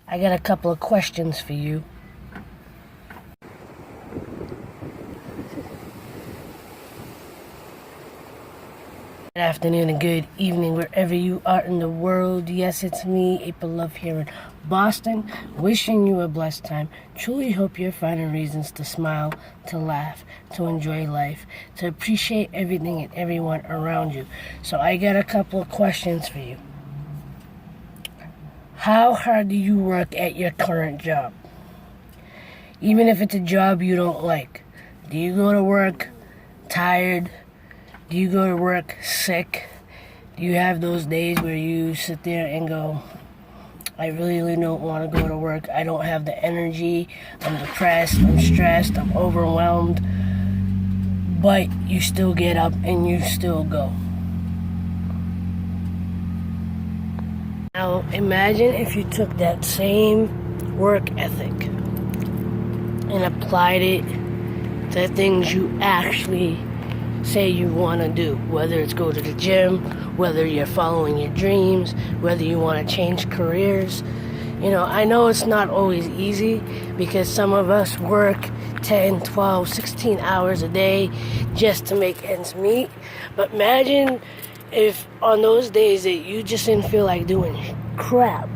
I got a couple of questions for you. Good afternoon and good evening wherever you are in the world. Yes, it's me, April Love, here in Boston, wishing you a blessed time. Truly hope you're finding reasons to smile, to laugh, to enjoy life, to appreciate everything and everyone around you. So I got a couple of questions for you. How hard do you work at your current job? Even if it's a job you don't like. Do you go to work tired? Do you go to work sick? Do you have those days where you sit there and go, I really don't want to go to work. I don't have the energy. I'm depressed. I'm stressed. I'm overwhelmed. But you still get up and you still go. Now imagine if you took that same work ethic and applied it to things you actually say you want to do, whether it's go to the gym, whether you're following your dreams, whether you want to change careers. You know, I know it's not always easy because some of us work 10, 12, 16 hours a day just to make ends meet. But imagine if on those days that you just didn't feel like doing crap,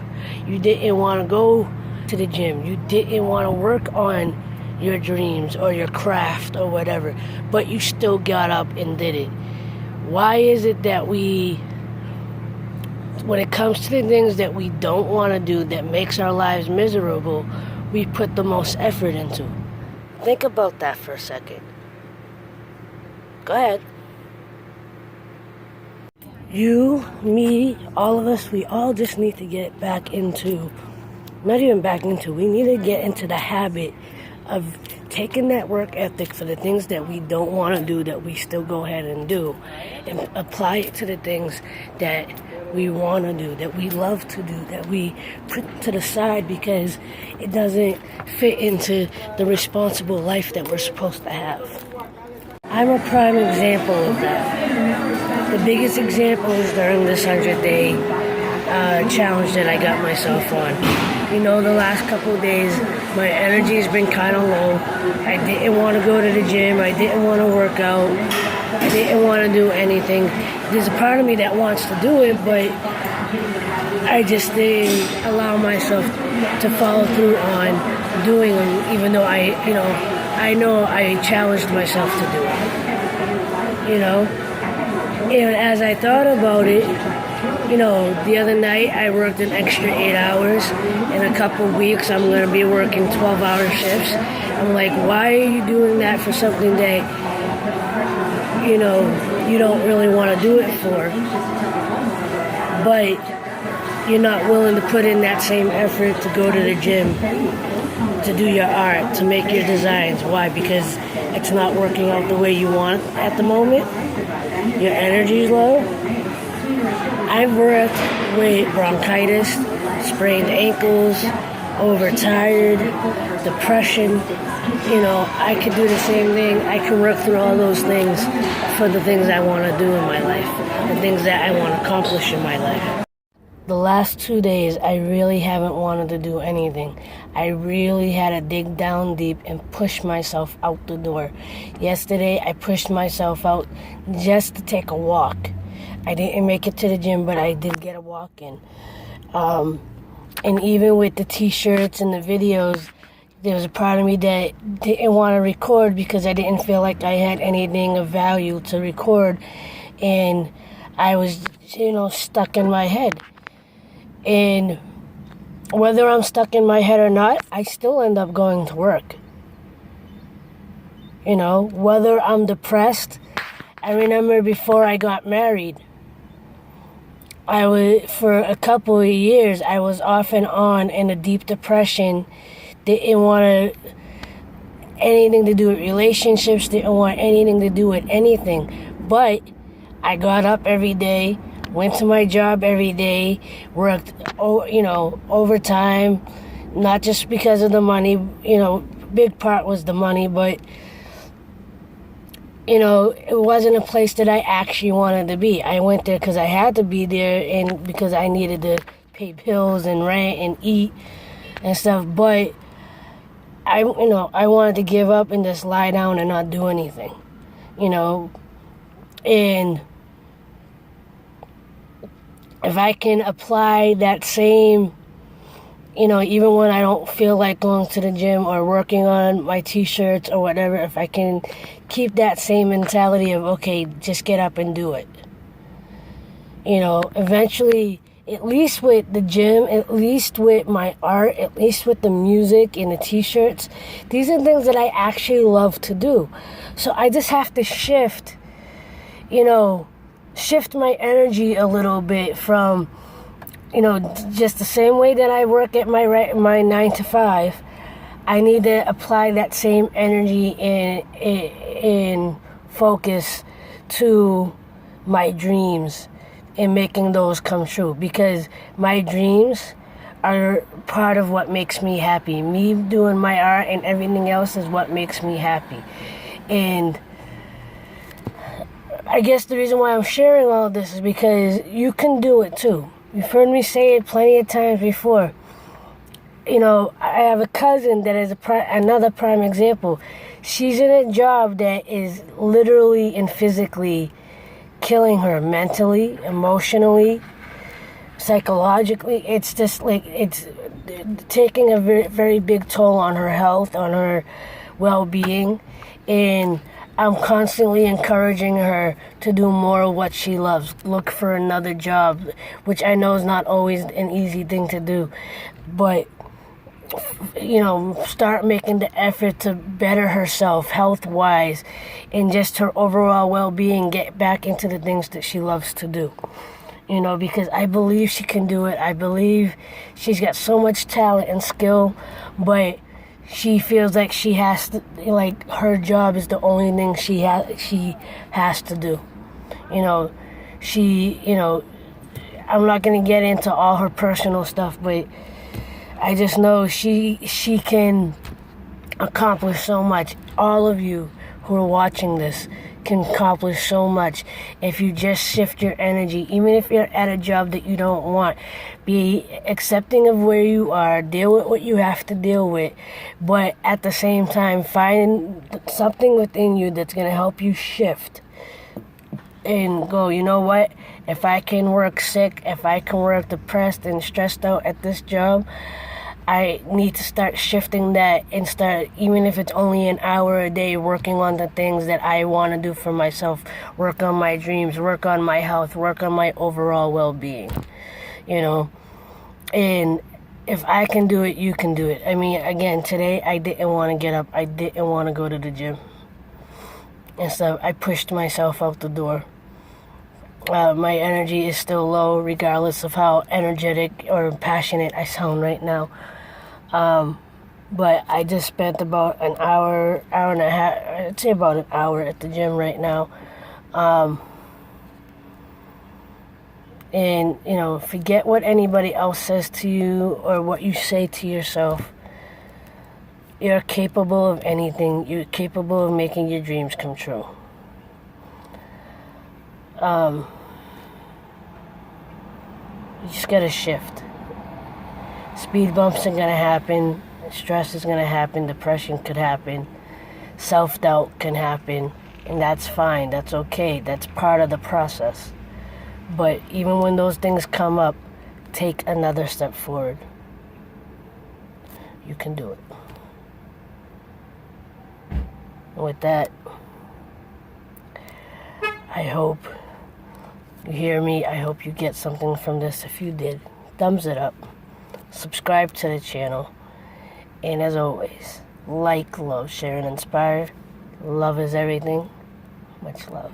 you didn't want to go to the gym, you didn't want to work on your dreams or your craft or whatever, but you still got up and did it. Why is it that when it comes to the things that we don't want to do that makes our lives miserable, we put the most effort into? Think about that for a second. Go ahead. You, me, all of us, we all just need to get back into, not even back into, we need to get into the habit of taking that work ethic for the things that we don't want to do, that we still go ahead and do, and apply it to the things that we want to do, that we love to do, that we put to the side because it doesn't fit into the responsible life that we're supposed to have. I'm a prime example of that. The biggest example is during this 100-day challenge that I got myself on. You know, the last couple of days, my energy has been kind of low. I didn't want to go to the gym. I didn't want to work out. I didn't want to do anything. There's a part of me that wants to do it, but I just didn't allow myself to follow through on doing them, even though I know I challenged myself to do it. You know? And as I thought about it, you know, the other night I worked an extra 8 hours. In a couple of weeks, I'm going to be working 12-hour shifts. I'm like, why are you doing that for something that, you know, you don't really want to do it for? But you're not willing to put in that same effort to go to the gym, to do your art, to make your designs. Why? Because it's not working out the way you want at the moment. Your energy's low. I've worked with bronchitis, sprained ankles, overtired, depression. You know, I could do the same thing. I can work through all those things for the things I want to do in my life, the things that I want to accomplish in my life. The last 2 days, I really haven't wanted to do anything. I really had to dig down deep and push myself out the door. Yesterday, I pushed myself out just to take a walk. I didn't make it to the gym, but I did get a walk in. And even with the t-shirts and the videos, there was a part of me that didn't want to record because I didn't feel like I had anything of value to record. And I was, you know, stuck in my head. And whether I'm stuck in my head or not, I still end up going to work. You know, whether I'm depressed, I remember before I got married, for a couple of years, I was off and on in a deep depression. Didn't want anything to do with relationships, didn't want anything to do with anything. But I got up every day, went to my job every day, worked, you know, overtime, not just because of the money, you know, big part was the money, but you know, it wasn't a place that I actually wanted to be. I went there because I had to be there and because I needed to pay bills and rent and eat. and stuff. But I wanted to give up and just lie down and not do anything, and if I can apply that same, even when I don't feel like going to the gym or working on my t-shirts or whatever, if I can keep that same mentality of, okay, just get up and do it. Eventually, at least with the gym, at least with my art, at least with the music and the t-shirts, these are things that I actually love to do. So I just have to shift my energy a little bit from, just the same way that I work at my 9 to 5. I need to apply that same energy and focus to my dreams and making those come true, because my dreams are part of what makes me happy. Me doing my art and everything else is what makes me happy. And I guess the reason why I'm sharing all of this is because you can do it too. You've heard me say it plenty of times before. I have a cousin that is another prime example. She's in a job that is literally and physically killing her mentally, emotionally, psychologically. It's just like it's taking a very, very big toll on her health, on her well-being, and I'm constantly encouraging her to do more of what she loves. Look for another job, which I know is not always an easy thing to do, but start making the effort to better herself health-wise and just her overall well-being, get back into the things that she loves to do. Because I believe she can do it. I believe she's got so much talent and skill, but she feels like she has to, like her job is the only thing she has to do. I'm not going to get into all her personal stuff, but I just know she can accomplish so much. All of you who are watching this can accomplish so much if you just shift your energy. Even if you're at a job that you don't want, be accepting of where you are, deal with what you have to deal with, but at the same time find something within you that's going to help you shift and go, you know what, if I can work sick, if I can work depressed and stressed out at this job, I need to start shifting that and start, even if it's only an hour a day, working on the things that I want to do for myself, work on my dreams, work on my health, work on my overall well-being, and if I can do it, you can do it. I mean, again, today I didn't want to get up, I didn't want to go to the gym and stuff. I pushed myself out the door. My energy is still low regardless of how energetic or passionate I sound right now. But I just spent about an hour and a half, I'd say about an hour at the gym right now. And, forget what anybody else says to you or what you say to yourself. You're capable of anything. You're capable of making your dreams come true. You just gotta shift. Speed bumps are gonna happen. Stress is gonna happen. Depression could happen. Self-doubt can happen. And that's fine. That's okay. That's part of the process. But even when those things come up, take another step forward. You can do it. And with that, I hope you hear me. I hope you get something from this. If you did, thumbs it up. Subscribe to the channel. And as always, like, love, share, and inspire. Love is everything. Much love.